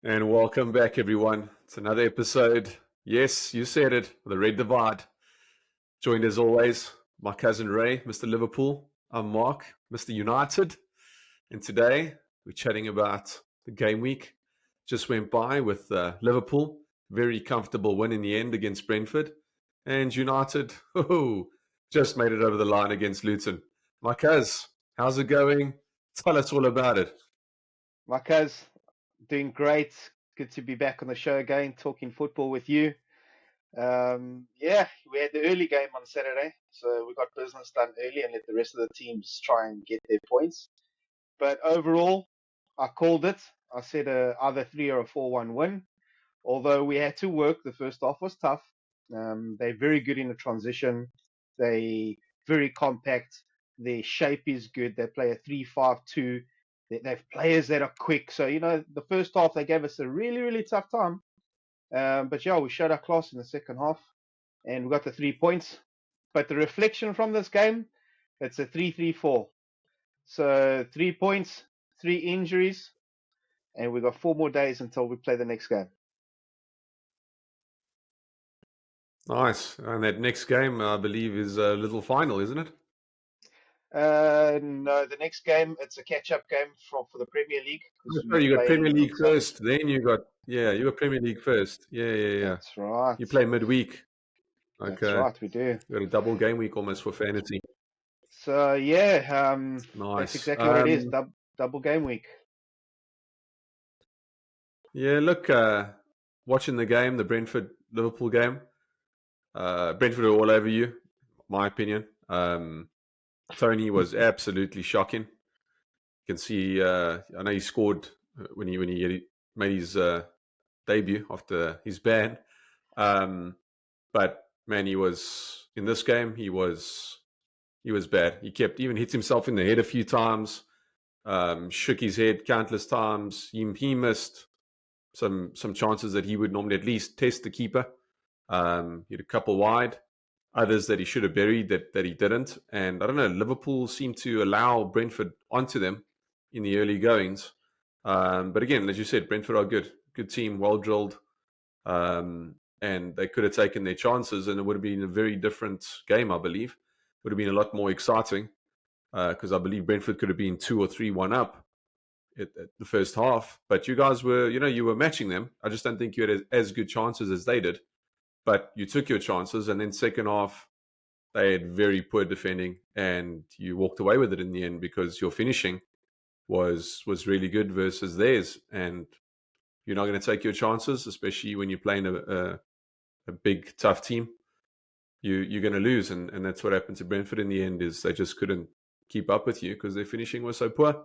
And welcome back, everyone. It's another episode. Yes, you said it, The Red Divide. Joined as always, my cousin Ray, Mr. Liverpool. I'm Mark, Mr. United. And today we're chatting about the game week. Just went by with Liverpool. Very comfortable win in the end against Brentford. And United, just made it over the line against Luton. My cuz, how's it going? Tell us all about it. Marcos, doing great. Good to be back on the show again, talking football with you. We had the early game on Saturday, so we got business done early and let the rest of the teams try and get their points. But overall, I called it. I said either 3 or a 4-1 win. Although we had to work, the first half was tough. They're very good in the transition. They very compact. Their shape is good. They play a 3-5-2. They have players that are quick. So, the first half they gave us a really, really tough time. But we showed our class in the second half and we got the 3 points. But the reflection from this game, it's a 3-3-4. So 3 points, 3 injuries, and we got 4 more days until we play the next game. Nice. And that next game, I believe, is a little final, isn't it? No, the next game, it's a catch-up game for the Premier League. Oh, you got Premier League first, then you got Premier League first. Yeah. That's right. You play midweek. Okay. That's right, we do. You got a double game week almost for fantasy. So Nice. that's exactly what it is. Double game week. Yeah, look, watching the game, the Brentford Liverpool game. Brentford are all over you, my opinion. Tony was absolutely shocking. You can see, I know he scored when he made his debut after his ban. But man, he was in this game. He was bad. He even hit himself in the head a few times. Shook his head countless times. He missed some chances that he would normally at least test the keeper. He had a couple wide, others that he should have buried that he didn't. And I don't know, Liverpool seemed to allow Brentford onto them in the early goings. But again, as you said, Brentford are good team, well drilled. And they could have taken their chances and it would have been a very different game, I believe. Would have been a lot more exciting because I believe Brentford could have been 2 or 3-1 up at the first half. But you guys were, you were matching them. I just don't think you had as good chances as they did. But you took your chances, and then second half, they had very poor defending, and you walked away with it in the end because your finishing was really good versus theirs. And you're not going to take your chances, especially when you're playing a big, tough team. You're going to lose, and that's what happened to Brentford in the end. Is they just couldn't keep up with you because their finishing was so poor.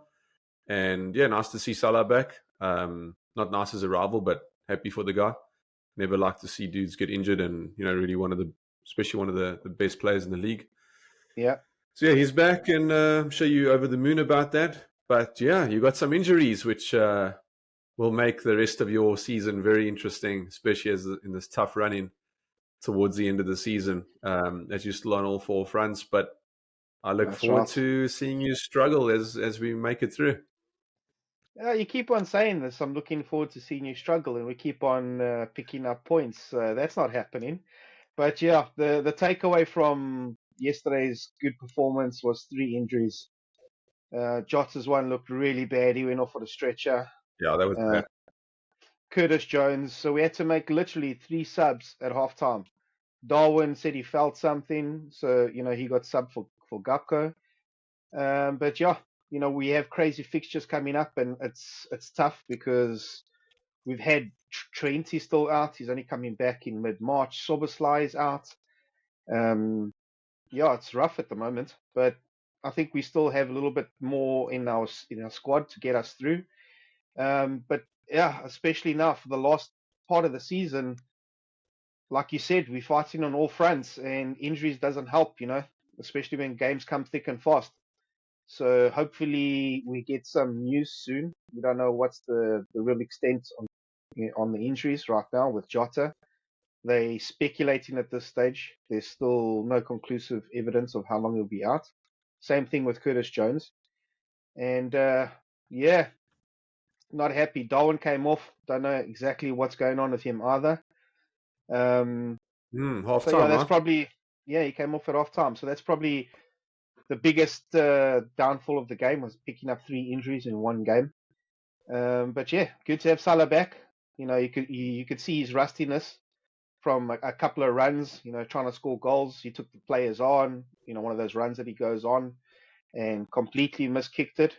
And yeah, nice to see Salah back. Not nice as a rival, but happy for the guy. Never like to see dudes get injured, and really especially one of the best players in the league. Yeah. So yeah, he's back, and I'm sure you over the moon about that. But yeah, you got some injuries, which will make the rest of your season very interesting, especially in this tough run-in towards the end of the season, as you're still on all 4 fronts. But I look forward to seeing you struggle as we make it through. You keep on saying this. I'm looking forward to seeing you struggle, and we keep on picking up points. That's not happening. But yeah, the takeaway from yesterday's good performance was 3 injuries. Jota's one looked really bad. He went off on a stretcher. Yeah, that was bad. Curtis Jones. So we had to make literally 3 subs at halftime. Darwin said he felt something, so he got subbed for Gakpo. But yeah, we have crazy fixtures coming up, and it's tough because we've had Trent, he's still out. He's only coming back in mid-March. Soboslai is out. It's rough at the moment, but I think we still have a little bit more in our squad to get us through. But yeah, especially now for the last part of the season, like you said, we're fighting on all fronts, and injuries doesn't help, especially when games come thick and fast. So hopefully we get some news soon. We don't know what's the real extent on the injuries right now with Jota. They speculating at this stage. There's still no conclusive evidence of how long he'll be out. Same thing with Curtis Jones. And not happy. Darwin came off. Don't know exactly what's going on with him either. Half So yeah, time, that's huh? probably he came off at half time. So that's probably the biggest downfall of the game, was picking up 3 injuries in one game. But yeah, good to have Salah back. You could see his rustiness from a couple of runs. Trying to score goals. He took the players on. One of those runs that he goes on and completely miskicked it.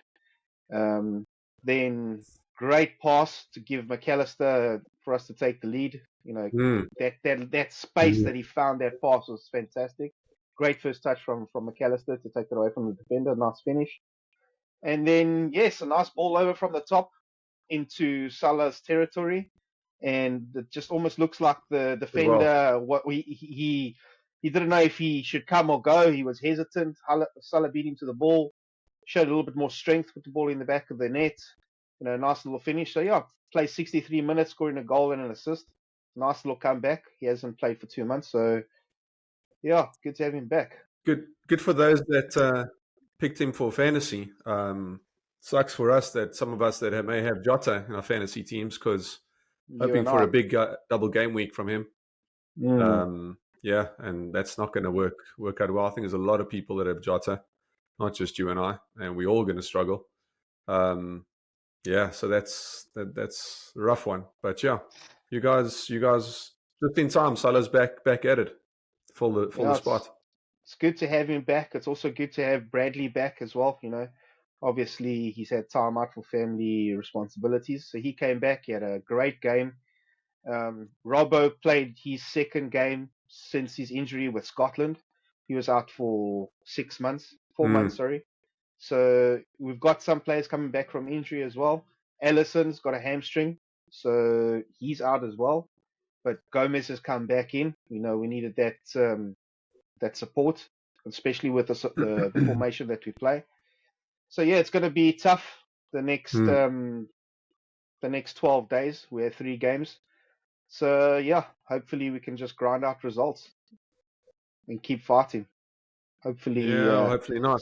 Then great pass to give McAllister for us to take the lead. Mm. That space that he found, that pass was fantastic. Great first touch from McAllister to take it away from the defender. Nice finish. And then yes, a nice ball over from the top into Salah's territory, and it just almost looks like the Good well. defender. He didn't know if he should come or go. He was hesitant. Salah beat him to the ball, showed a little bit more strength, put the ball in the back of the net. Nice little finish. So yeah, played 63 minutes, scoring a goal and an assist. Nice little comeback. He hasn't played for 2 months, so yeah, good to have him back. Good for those that picked him for fantasy. Sucks for us that some of us that may have Jota in our fantasy teams, because You hoping and for I. a big double game week from him. Yeah, and that's not going to work out well. I think there's a lot of people that have Jota, not just you and I, and we're all going to struggle. Yeah, so that's a rough one. But yeah, you guys just in time. Salah's back at it, full the Yeah, spot. it's good to have him back. It's also good to have Bradley back as well. Obviously he's had time out for family responsibilities, so he came back. He had a great game. Robbo played his second game since his injury with Scotland. He was out for 6 months, 4 months, sorry. So we've got some players coming back from injury as well. Ellison's got a hamstring, so he's out as well. But Gomez has come back in. We needed that support, especially with the formation that we play. So yeah, it's going to be tough the next 12 days. We have 3 games. So yeah, hopefully we can just grind out results and keep fighting. Hopefully, Yeah, hopefully not.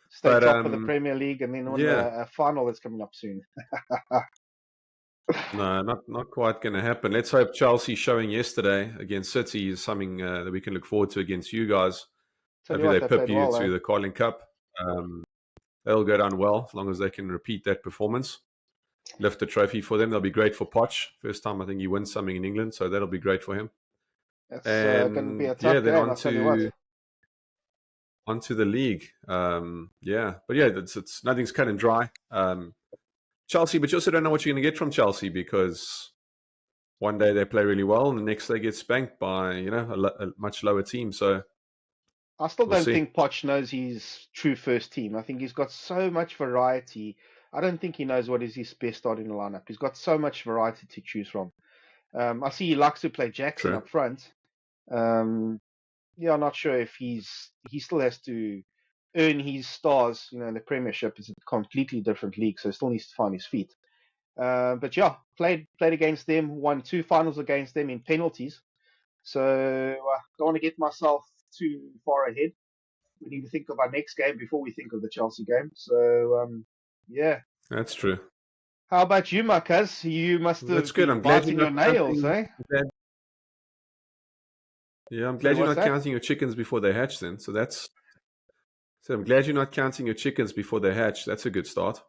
stay But top of the Premier League and then win yeah, a final that's coming up soon. no, not quite going to happen. Let's hope Chelsea showing yesterday against City is something that we can look forward to against you guys. Tell you Hopefully what, they they pip played you well, to eh? the Carling Cup. They'll go down well as long as they can repeat that performance. Lift the trophy for them. They'll be great for Poch. First time I think he wins something in England, so that'll be great for him. It's going to be a And yeah, tough then game, I'll tell you what. onto the league. Yeah, but yeah, it's nothing's cut and dry. Chelsea, but you also don't know what you're going to get from Chelsea, because one day they play really well and the next they get spanked by a much lower team. So I still we'll don't see. think Poch knows his true first team. I think he's got so much variety. I don't think he knows what is his best starting lineup. He's got so much variety to choose from. I see he likes to play Jackson True. up front. Yeah, I'm not sure if he still has to earn his stars. In the Premiership is a completely different league, so he still needs to find his feet. But yeah, played against them, won 2 finals against them in penalties. So don't want to get myself too far ahead. We need to think of our next game before we think of the Chelsea game. So yeah. That's true. How about you, Marcus? You must That's have good. been I'm glad you're biting not your nails, counting. eh? Yeah, I'm Sorry, glad you're what's not that? counting your chickens before they hatch. Then, so I'm glad you're not counting your chickens before they hatch. That's a good start.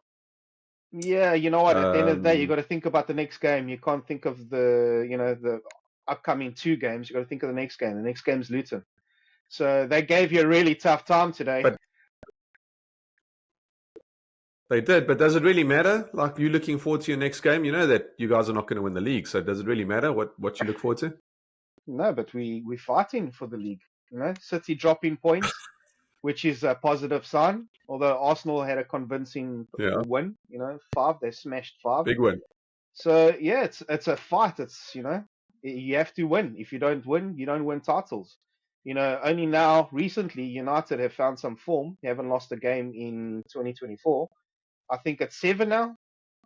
Yeah, you know what? At the end of the day, you Um, got to think about the next game. You can't think of the upcoming 2 games. You got to think of the next game. The next game's Luton. So they gave you a really tough time today. but they did. But does it really matter? Like, you looking forward to your next game? You know that you guys are not going to win the league. So does it really matter what you look forward to? No, but we're fighting for the league. City dropping points, which is a positive sign. Although Arsenal had a convincing Yeah, win, 5, they smashed 5. big win. So yeah, it's a fight. It's you have to win. If you don't win, you don't win titles. Only now recently United have found some form. They haven't lost a game in 2024. I think it's 7 now.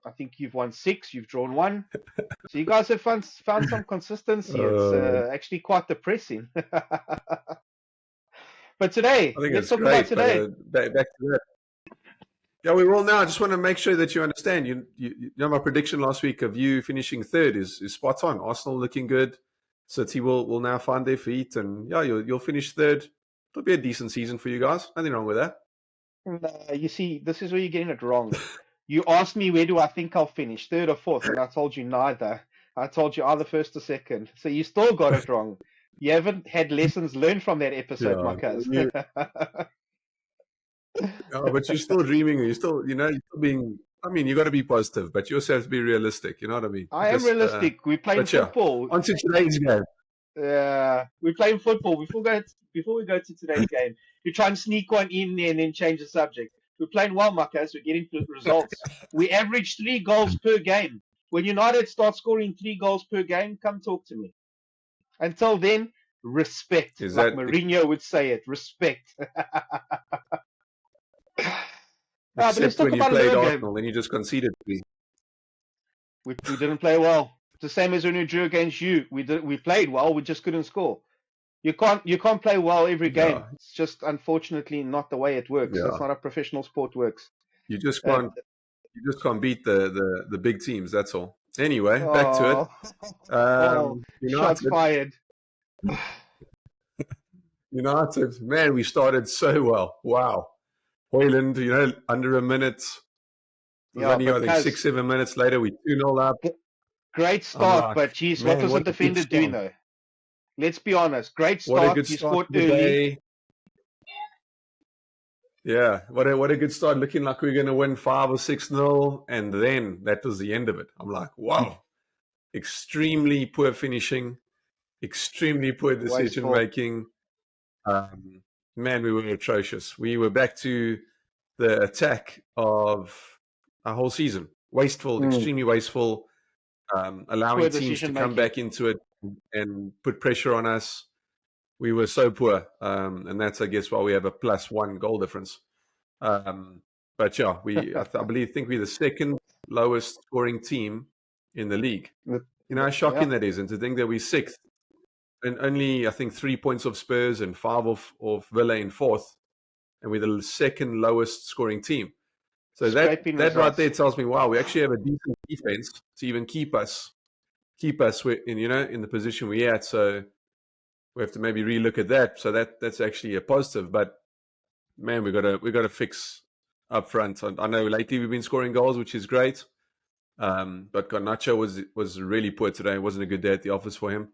I think you've won 6. You've drawn 1. So you guys have found some consistency. It's I actually quite depressing. But today, think let's it's talk about great. But today. back to that. Yeah, we will now. I just want to make sure that you understand. You know, my prediction last week of you finishing third is spot on. Arsenal looking good. City will now find their feet, and yeah, you'll finish third. It'll be a decent season for you guys. Nothing wrong with that. You see, this is where you're getting it wrong. You asked me where do I think I'll finish, third or fourth, and I told you neither. I told you either first or second. So you still got it wrong. You haven't had lessons learned from that episode, Yeah, my cuz. but you're still dreaming. You're still, you're still being. I mean, you got to be positive, but you also have to be realistic. You know what I mean? I am realistic. We're playing But yeah, football. on to today's game. We're playing football. Before we go to today's game, you try and sneak one in there and then change the subject. We're playing well, Marcus. We're getting results. We average 3 goals per game. When United start scoring 3 goals per game, come talk to me. Until then, respect. Is like that Mourinho would say it. Respect. But let's except talk when you about played another Arsenal, then you just conceded 3. We didn't play well. The same as when we drew against you. We played well. We just couldn't score. You can't play well every game. Yeah. It's just unfortunately not the way it works. Yeah. That's not how professional sport works. You just can't beat the big teams. That's all. Anyway, back to it. Shots fired. United, man, we started so well. Wow. Hoyland, under a minute. Only, I think 6-7 minutes later, we 2-0 up. Great start, but geez, what was the defender doing though? Let's be honest. Great start. What a good start early. Yeah, what a good start. Looking like we're going to win 5 or 6-0, and then that was the end of it. I'm like, wow. Extremely poor finishing, extremely poor decision making. Man, we were atrocious. We were back to the attack of our whole season. Wasteful, extremely wasteful, allowing teams to come back into it and put pressure on us. We were so poor, and that's, I guess, why we have a +1 goal difference. But yeah, I think we're the second lowest scoring team in the league. How shocking that is, and to think that we're 6th, and only, I think, 3 points of Spurs and 5 of Villa in 4th, and we're the second lowest scoring team. So that right there tells me, wow, we actually have a decent defense to even keep us in the position we're at. So we have to maybe relook at that. So that's actually a positive. But man, we got to fix up front. I know lately we've been scoring goals, which is great. But Garnacho was really poor today. It wasn't a good day at the office for him.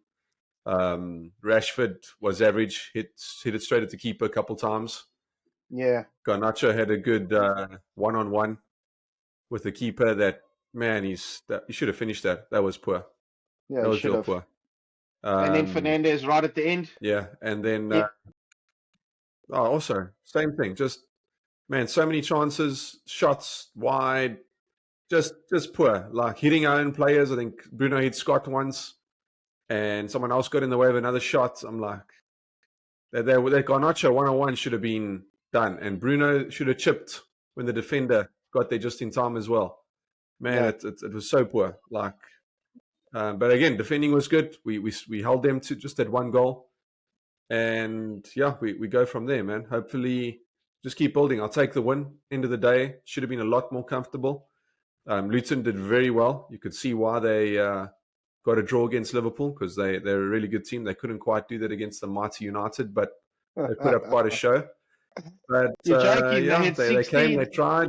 Rashford was average. Hit it straight at the keeper a couple times. Yeah. Garnacho had a good one-on-one with the keeper. That man, he should have finished that. That was poor. Yeah, that was real poor. And then Fernandez right at the end. Yeah, and then also same thing. Just man, so many chances, shots wide, just poor. Like hitting our own players. I think Bruno hit Scott once, and someone else got in the way of another shot. I'm like, that Garnacho one-on-one should have been done, and Bruno should have chipped when the defender got there just in time as well. Man, it was so poor. Like, but again, defending was good. We held them to just that 1 goal, and yeah, we go from there, man. Hopefully, just keep building. I'll take the win. End of the day, should have been a lot more comfortable. Luton did very well. You could see why they got a draw against Liverpool, because they're a really good team. They couldn't quite do that against the mighty United, but they put up quite a show. But you're joking. They came, they tried.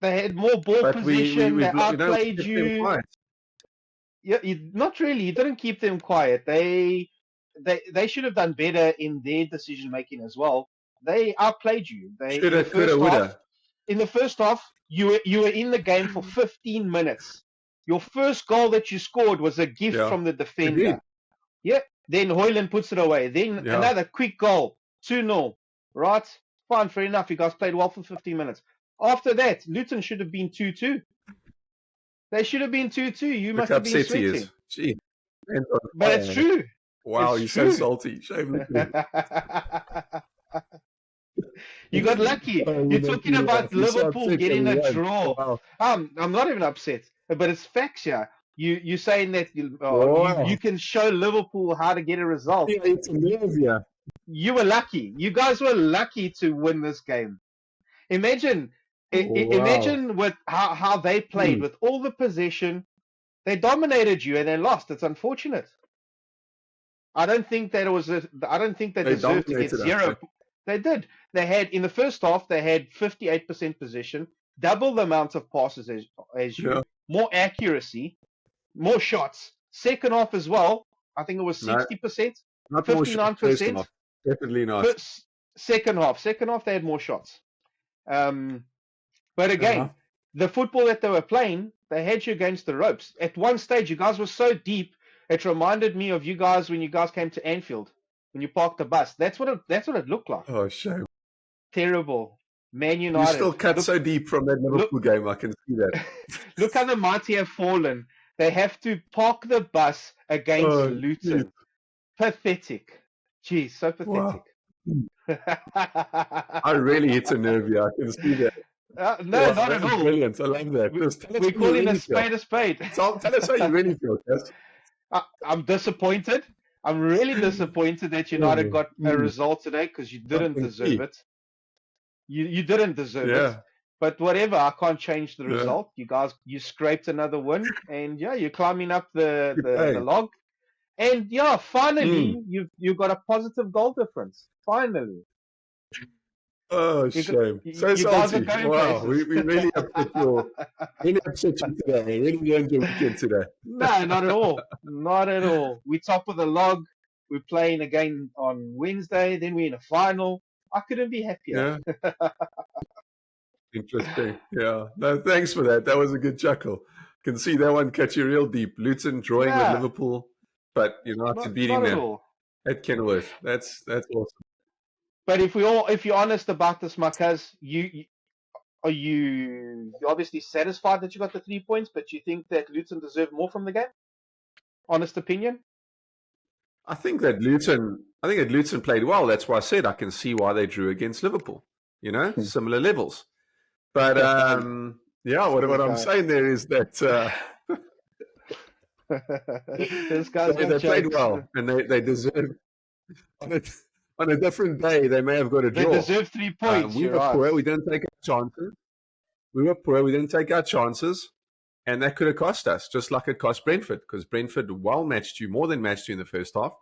They had more ball position. They outplayed you. Yeah, not really. You didn't keep them quiet. They should have done better in their decision making as well. They outplayed you. Coulda, woulda. In the first half, you were in the game for 15 minutes. Your first goal that you scored was a gift from the defender. Yeah. Then Hoyland puts it away. Then another quick goal, 2-0. Right? Fine, fair enough. You guys played well for 15 minutes. After that, Luton should have been 2-2. They should have been 2-2. You must have been sweating. Gee. But it's true. Wow, you're so salty. Shame. You got lucky. You're talking about Liverpool getting a draw. Wow. I'm not even upset, but it's facts here. You're saying that you can show Liverpool how to get a result. Yeah, it's Nervy. You were lucky. You guys were lucky to win this game. Imagine Wow. Imagine with how they played Hmm. with all the possession. They dominated you and they lost. It's unfortunate. I don't think that it was. I don't think they They deserved to get dominated us. zero. They did. They had in the first half. They had 58% possession, double the amount of passes as Yeah. you, more accuracy, more shots. Second half as well. I think it was No, 60%, not more shots first 59%. half. Definitely not. First, second half they had more shots. Um, but Yeah. again, the football that they were playing, they had you against the ropes. At one stage, you guys were so deep, it reminded me of you guys when you guys came to Anfield, when you parked the bus. That's what it looked like. Oh, shame. Terrible. Man You still United. cut so deep from that Look, Liverpool game. I can see that. look how the mighty have fallen. They have to park the bus against Oh, geez. Luton. Pathetic. Jeez, so Wow. pathetic. I really hit a nervy. I can see that. No, Wow, not at that's all. brilliant. I love that. Just tell us We're how you calling a really feel. spade a spade. Tell us how you really feel, Cass. I'm disappointed. I'm really disappointed that United Oh, got a geez. result today because you I didn't can deserve see. it. You didn't deserve it. Yeah. But whatever, I can't change the Yeah. result. You guys, you scraped another win, and yeah, you're climbing up the Keep the, the playing. log. And yeah, Mm. finally, you've got a positive goal difference. Finally, Oh, shame. So you guys are salty. going Wow. places. We really upset you today. Really ruined your weekend today. No, not at all. Not at all. We top of the log. We're playing again on Wednesday. Then we're in a final. I couldn't be happier. Yeah. Interesting. Yeah. No, thanks for that. That was a good chuckle. Can see that one catch you real deep. Luton drawing with Nah, Liverpool, but United beating not at them all. at Kenilworth. That's awesome. But if you're honest about this, Marquez, are you obviously satisfied that you got the 3 points, but you think that Luton deserved more from the game? Honest opinion? I think that Luton played well. That's why I said I can see why they drew against Liverpool. Similar levels. But yeah, what This I'm guy. saying there is that This guy's got they played jokes. well and they deserve on a, on a different day they may have got a They draw. deserve 3 points. We You're were right. poor. We didn't take our chances. We were poor. We didn't take our chances. And that could have cost us, just like it cost Brentford, because Brentford more than matched you in the first half.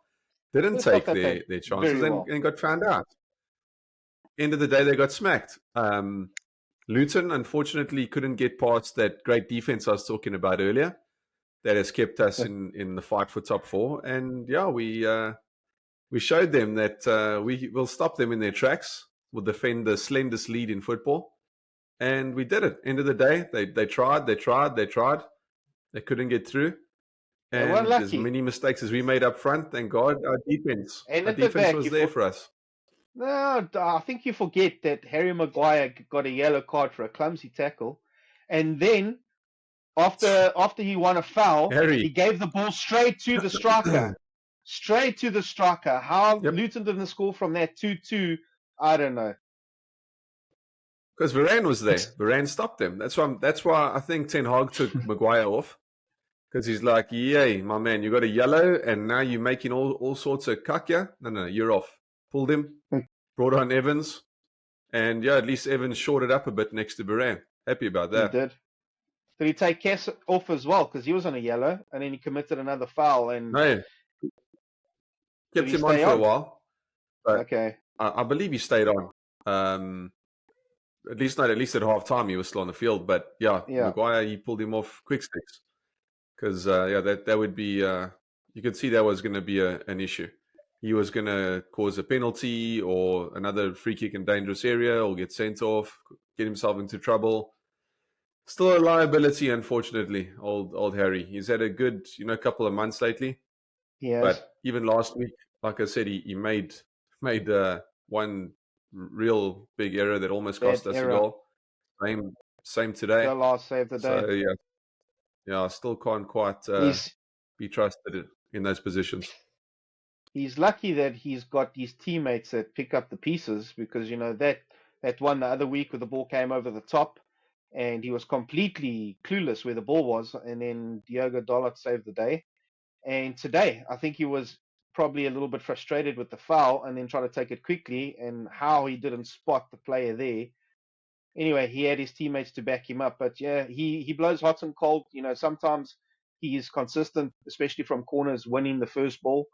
Didn't First off, take they played their chances very well. and got found out. End of the day, they got smacked. Luton, unfortunately, couldn't get past that great defense I was talking about earlier that has kept us in the fight for top four. And yeah, we showed them that we will stop them in their tracks. We'll defend the slendest lead in football. And we did it. End of the day, they tried. They couldn't get through. They weren't And as lucky. many mistakes as we made up front, thank God, our And at the defense back, was there for us. no, I think you forget that Harry Maguire got a yellow card for a clumsy tackle, and then after he won a foul, he Harry. gave the ball straight to the striker. Straight to the striker. How Yep. Luton didn't score from that 2-2, I don't know. Because Varane was there. Varane stopped them. That's why I think Ten Hag took Maguire off. Because he's like, yay, my man, you got a yellow, and now you're making all sorts of kakya. No, you're off. Pulled him, brought on Evans, and yeah, at least Evans shorted up a bit next to Varane. Happy about He that. did. Did he take Cass off as well? Because he was on a yellow, and then he committed another foul, and No, kept did he him on stay for a on? while, but Okay. I believe he stayed on. At least at half time, he was still on the field. But yeah, Maguire, he pulled him off quick sticks. Because that would be you could see that was going to be an issue. He was going to cause a penalty or another free kick in dangerous area or get sent off, get himself into trouble. Still a liability, unfortunately, old Harry. He's had a good couple of months lately. Yes. But even last week, like I said, he made one real big error that almost cost us a goal. Same today. The last save of the day. So yeah, I still can't quite be trusted in those positions. He's lucky that he's got these teammates that pick up the pieces because, that one the other week where the ball came over the top and he was completely clueless where the ball was, and then Diogo Dalot saved the day. And today, I think he was probably a little bit frustrated with the foul and then tried to take it quickly, and how he didn't spot the player there. anyway, he had his teammates to back him up. But yeah, he blows hot and cold. Sometimes he is consistent, especially from corners, winning the first ball.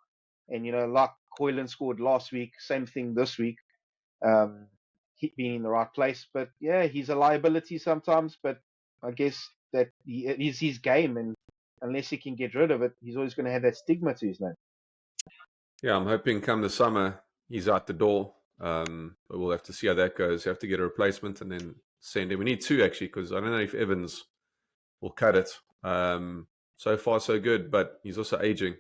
And like Hoyland scored last week, same thing this week. He being in the right place. But yeah, he's a liability sometimes. But I guess that it is his game, and unless he can get rid of it, he's always going to have that stigma to his name. Yeah, I'm hoping come the summer he's out the door. But we'll have to see how that goes. You have to get a replacement and then send him. We need two actually, because I don't know if Evans will cut it. So far so good, but he's also aging.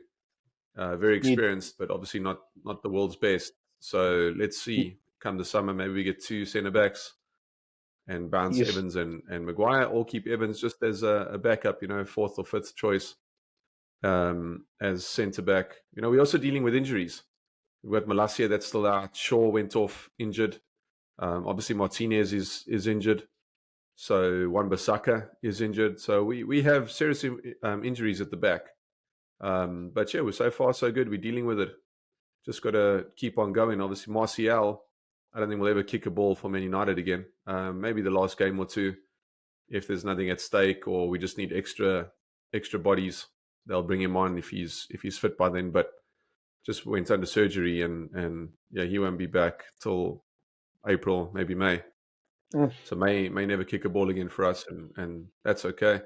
Very experienced, but obviously not the world's best. So let's see. Come the summer, maybe we get two centre backs and bounce Evans and Maguire, or keep Evans just as a backup, fourth or fifth choice as centre back. We're also dealing with injuries. We've got Malacia that's still out. Shaw went off injured. Obviously Martinez is injured. So Wan-Bissaka is injured. So we have serious injuries at the back. But yeah, we're so far so good. We're dealing with it. Just got to keep on going. Obviously, Martial, I don't think we'll ever kick a ball for Man United again. Maybe the last game or two, if there's nothing at stake, or we just need extra bodies. They'll bring him on if he's fit by then. But just went under surgery, and yeah, he won't be back till April, maybe May. So may never kick a ball again for us, and that's okay.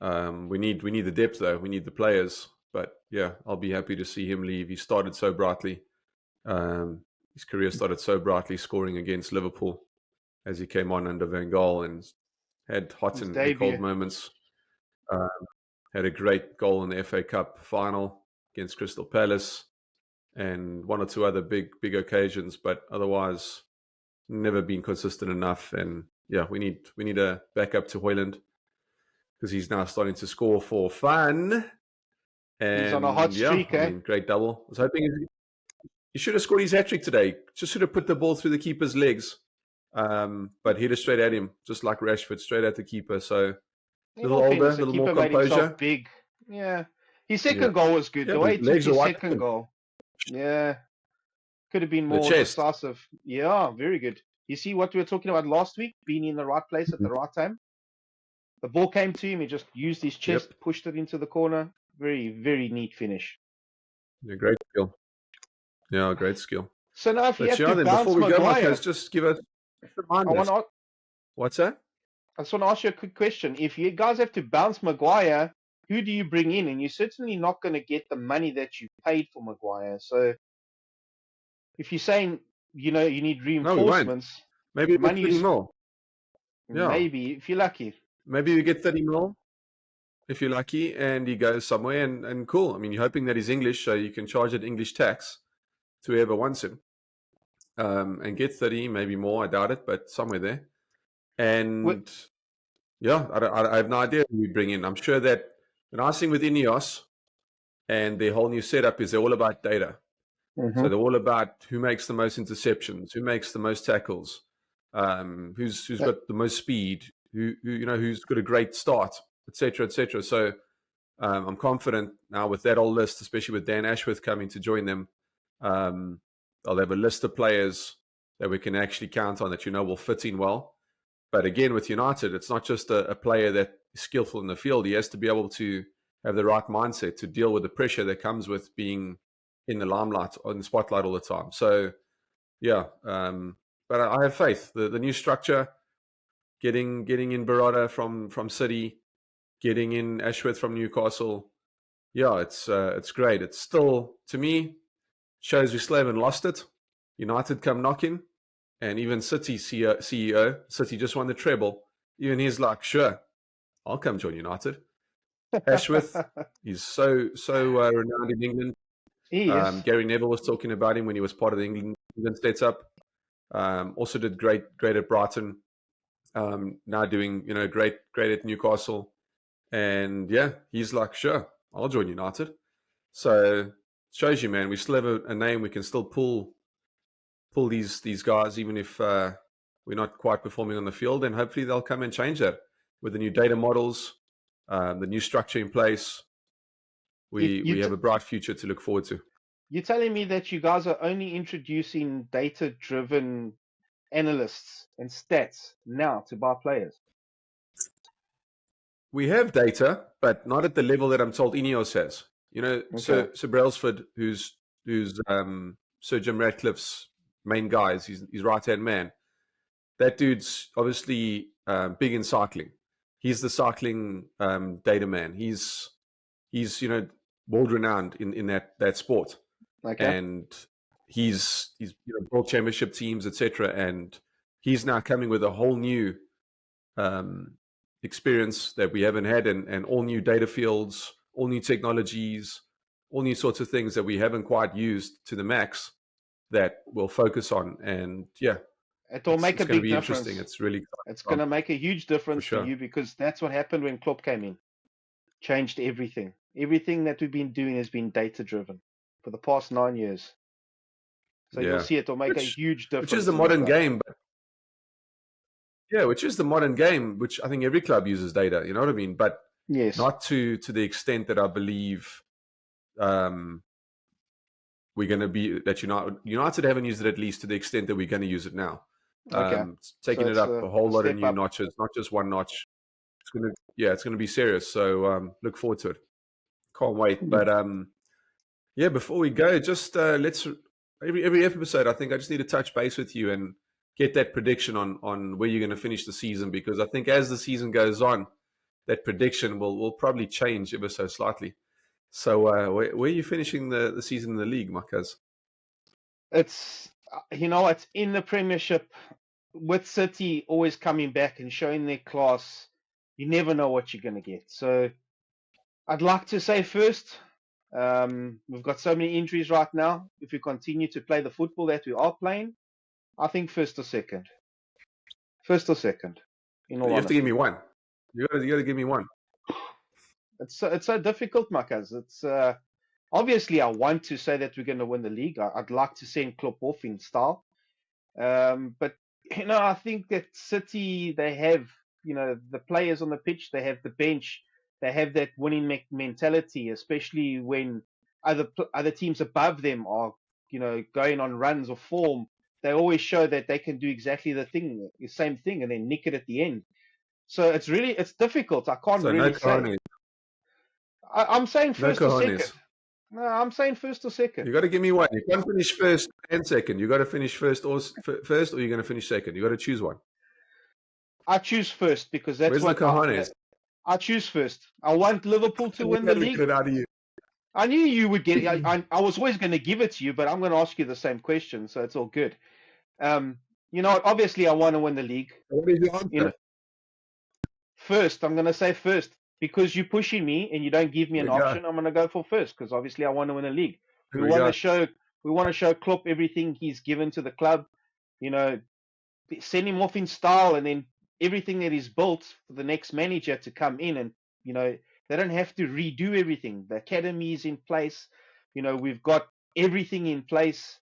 We need the depth though. We need the players. But yeah, I'll be happy to see him leave. He started so brightly. His career started so brightly, scoring against Liverpool as he came on under Van Gaal and had hot and cold moments. Had a great goal in the FA Cup final against Crystal Palace, and one or two other big occasions. But otherwise, never been consistent enough. And yeah, we need a backup to Hoyland, because he's now starting to score for fun. And he's on a hot streak, I mean, great double. I was hoping he should have scored his hat-trick today. Just should have put the ball through the keeper's legs. But hit it straight at him, just like Rashford, straight at the keeper. So a little older, a little more composure. Big. Yeah. His second goal was good. The way he took his second goal. Yeah. Could have been more decisive. Yeah, very good. You see what we were talking about last week? Being in the right place at the right time. The ball came to him. He just used his chest, pushed it into the corner. Very, very neat finish. Yeah, great skill. Yeah, great skill. So now if you have to bounce before we Maguire, go, Marcus, just give us What's that? I just want to ask you a quick question. If you guys have to bounce Maguire, who do you bring in? And you're certainly not going to get the money that you paid for Maguire. So if you're saying, you need reinforcements, maybe money 30 more. Yeah. Maybe, if you're lucky. Maybe you get 30 more if you're lucky, and he goes somewhere, and cool. I mean, you're hoping that he's English, so you can charge it English tax to whoever wants him, and get 30, maybe more. I doubt it, but somewhere there. And yeah, I have no idea who we bring in. I'm sure that the nice thing with Ineos and their whole new setup is they're all about data. Mm-hmm. So they're all about who makes the most interceptions, who makes the most tackles, who's got the most speed, who's got a great start, etc., etc. So I'm confident now with that whole list, especially with Dan Ashworth coming to join them. They'll have a list of players that we can actually count on that will fit in well. But again, with United, it's not just a player that is skillful in the field. He has to be able to have the right mindset to deal with the pressure that comes with being in the limelight or in the spotlight all the time. So, yeah, but I have faith. The new structure, getting in Barada from City, getting in Ashworth from Newcastle, yeah, it's great. It's still, to me, shows we still haven't lost it. United come knocking. And even City CEO, City just won the treble. Even he's like, sure, I'll come join United. Ashworth, he's so renowned in England. He is. Gary Neville was talking about him when he was part of the England setup. Also did great at Brighton. Now doing great at Newcastle. And yeah, he's like, sure, I'll join United. So it shows you, man, we still have a name we can still pull these guys, even if we're not quite performing on the field, and hopefully they'll come and change that with the new data models, the new structure in place. We have a bright future to look forward to. You're telling me that you guys are only introducing data-driven analysts and stats now to buy players? We have data, but not at the level that I'm told Ineos has. You know, Okay. Sir Brailsford, who's Sir Jim Ratcliffe's main guy, is his right hand man. That dude's obviously big in cycling. He's the cycling data man. He's world renowned in that sport, Okay. and he's world championship teams, etc. And he's now coming with a whole new experience that we haven't had, and all new data fields, all new technologies, all new sorts of things that we haven't quite used to the max that we'll focus on. And yeah, It'll make it's a going to big be interesting. difference. It's really It's exciting going to make a huge for difference for sure. you because that's what happened when Klopp came in. Changed everything. Everything that we've been doing has been data driven for the past 9 years. So you'll Yeah, see it'll make a huge which is difference the in the modern club. game. But yeah, which is the modern game, which I think every club uses data. You know what I mean? But Yes. not to the extent that I believe we're going to be, that United haven't used it, at least to the extent that we're going to use it now. Okay. Taking So it it's up a whole a lot of step new up. notches, not just one notch. It's going to be serious. So look forward to it. Can't wait. But yeah, before we go, just let's every episode, I think I just need to touch base with you and get that prediction on where you're going to finish the season, because I think as the season goes on, that prediction will probably change ever so slightly. So where are you finishing the season in the league, Marcus? It's it's in the Premiership with City always coming back and showing their class. You never know what you're going to get. So I'd like to say first. We've got so many injuries right now. If we continue to play the football that we are playing, I think first or second. First or second, in all You have to give honesty. me one. You got to give me one. It's so difficult, Marcus. It's obviously I want to say that we're going to win the league. I'd like to send Klopp off in style. But I think that City, they have the players on the pitch, they have the bench, they have that winning mentality, especially when other teams above them are going on runs or form. They always show that they can do exactly the same thing, and then nick it at the end. So it's difficult. I can't So no really say. cojones. I'm saying No first or second. cojones. No, I'm saying first or second. You got to give me one. You can't finish first and second. You got to finish first, or you're going to finish second. You got to choose one. I choose first because that's Where's the what cojones? I choose first. I want Liverpool to win the Get league. it out of you. I knew you would get it. I was always going to give it to you, but I'm going to ask you the same question, so it's all good. Obviously I want to win the league. What is your answer? First, I'm going to say first because you're pushing me and you don't give me an option. I'm going to go for first because obviously I want to win the league. We want to show Klopp everything he's given to the club. Send him off in style, and then everything that is built for the next manager to come in, and they don't have to redo everything. The academy is in place. We've got everything in place.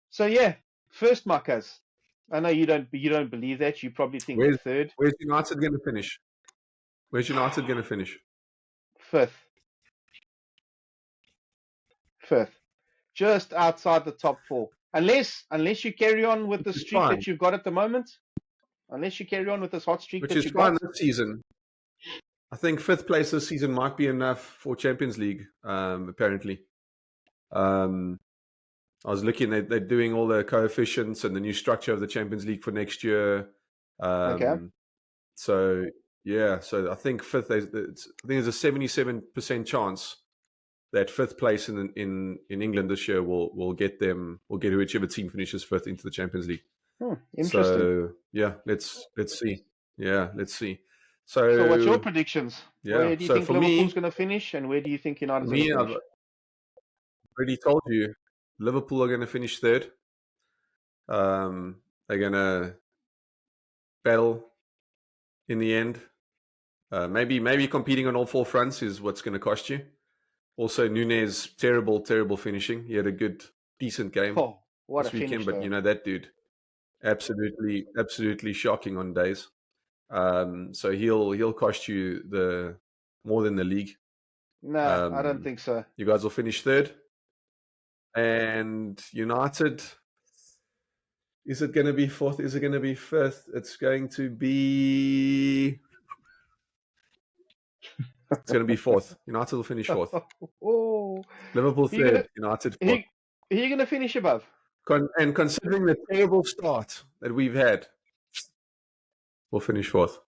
So yeah, first, Marcus. I know you don't believe that. You probably think third, Where's United going to finish? Where's United going to finish? fifth, just outside the top four. Unless you carry on with the streak that you've got at the moment. Unless you carry on with this hot streak Which that is you fine got. this season. I think fifth place this season might be enough for Champions League, apparently. I was looking, they're doing all the coefficients and the new structure of the Champions League for next year. Okay. So, yeah, so I think fifth, I think there's a 77% chance that fifth place in England this year will get whichever team finishes fifth into the Champions League. Interesting. So yeah, let's see. Yeah, let's see. So what's your predictions? Yeah. Where do you So think for Liverpool's me, going to finish, and where do you think United's going to I've finish? already told you, Liverpool are going to finish third. They're going to battle in the end. Maybe competing on all four fronts is what's going to cost you. Also, Nunez, terrible finishing. He had a decent game What this a weekend, finish, but though. that dude, absolutely shocking on days. So he'll cost you more than the league. Nah, I don't think so. You guys will finish third, and United. Is it going to be fourth? Is it going to be fifth? It's going to be fourth. United will finish fourth. Oh, Liverpool who you gonna third. United who, fourth. who you gonna finish above? And considering the terrible start that we've had, we'll finish fourth.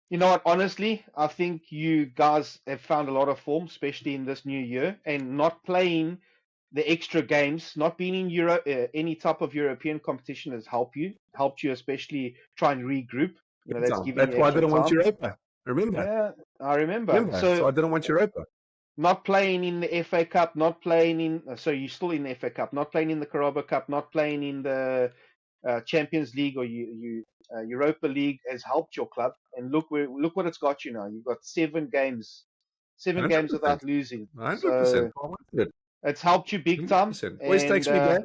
You know what? Honestly, I think you guys have found a lot of form, especially in this new year, and not playing the extra games, not being in any type of European competition has helped you especially try and regroup. You know, that's giving That's you why I extra didn't want time. Europa. Remember? Yeah, I remember. So So I didn't want Europa. not playing in the FA Cup, not playing in. So you're still in the FA Cup, not playing in the Carabao Cup, not playing in the Champions League or Europa League has helped your club. And look what it's got you now. You've got 7 games 100%. without losing. 100%. So it's helped you big time. 100%. Always takes me back.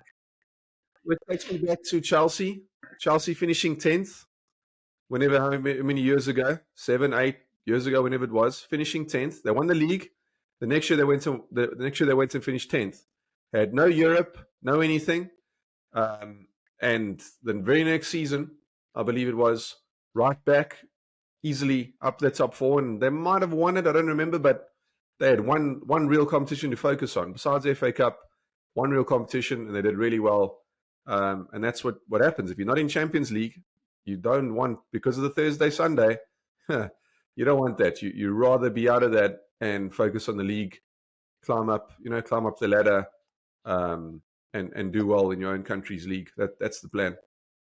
It takes me back to Chelsea. Chelsea finishing 10th. Whenever, how many years ago? 7, 8 years ago, whenever it was, finishing 10th. They won the league. The next year they went and finished 10th. They had no Europe, no anything. And the very next season, I believe it was, right back, easily up the top 4, and they might have won it. I don't remember, but they had one real competition to focus on besides the FA Cup. One real competition, and they did really well. And that's what happens if you're not in Champions League. You don't want, because of the Thursday, Sunday, you don't want that. You rather be out of that and focus on the league, climb up the ladder, and do well in your own country's league. That's the plan.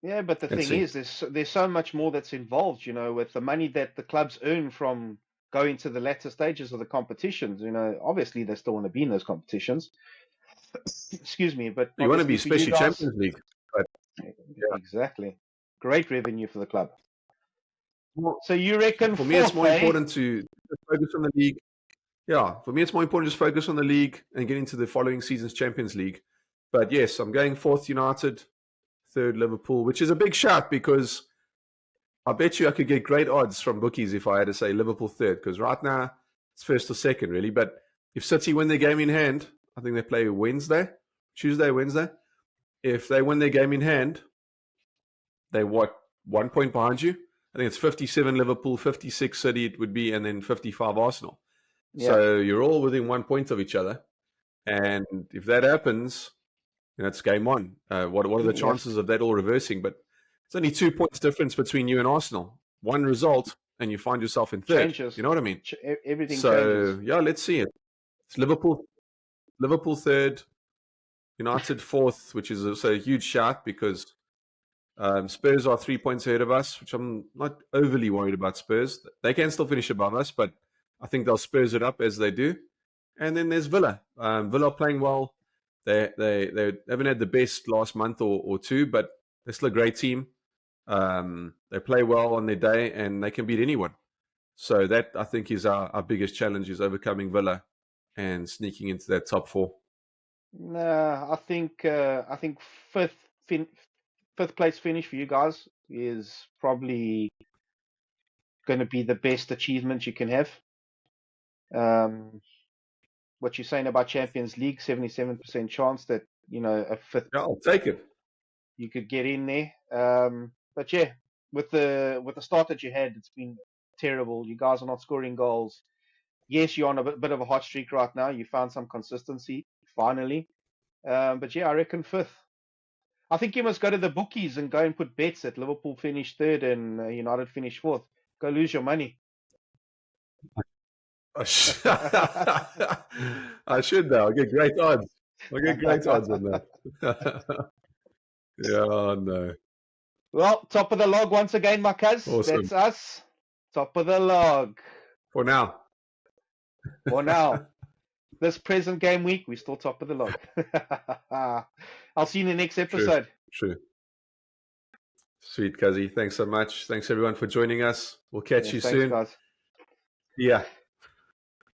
Yeah, but the thing is, there's so much more that's involved, you know, with the money that the clubs earn from going to the latter stages of the competitions. You know, obviously they still want to be in those competitions. Excuse me, but You want to be, obviously for you especially guys, Champions League. But exactly, great revenue for the club. Well, So you reckon for me, it's more fourth, important to focus on the league. Yeah, for me, it's more important to just focus on the league and get into the following season's Champions League. But yes, I'm going fourth United, third Liverpool, which is a big shout because I bet you I could get great odds from bookies if I had to say Liverpool third, because right now it's first or second, really. But if City win their game in hand, I think they play Tuesday, Wednesday. If they win their game in hand, they 1 point behind you. I think it's 57 Liverpool, 56 City it would be, and then 55 Arsenal. Yeah. So you're all within 1 point of each other. And if that happens, it's game on. What are the chances of that all reversing? But it's only 2 points difference between you and Arsenal. One result, and you find yourself in third. Changes. You know what I mean? Everything changes. changes. Yeah, let's see it. It's Liverpool third, United fourth, which is also a huge shout because Spurs are 3 points ahead of us, which I'm not overly worried about Spurs. They can still finish above us, but I think they'll Spurs it up as they do. And then there's Villa. Villa playing well. They haven't had the best last month or two, but they're still a great team. They play well on their day, and they can beat anyone. So that, I think, is our biggest challenge, is overcoming Villa and sneaking into that top 4. Nah, I think fifth place finish for you guys is probably going to be the best achievement you can have. What you're saying about Champions League, 77% chance that, you know, a fifth. Yeah, I'll take it. You could get in there. But yeah, with the start that you had, it's been terrible. You guys are not scoring goals. Yes, you're on a bit of a hot streak right now. You found some consistency finally. But yeah, I reckon fifth. I think you must go to the bookies and go and put bets that Liverpool finish third and United finish fourth. Go lose your money. I should though. I'll get great odds. on that. Yeah, no. Well, top of the log once again, my cuz. Awesome. That's us. Top of the log. For now. This present game week, we're still top of the log. I'll see you in the next episode. True. Sweet, Kazi. Thanks so much. Thanks everyone for joining us. We'll catch you soon. Thanks, guys. Yeah.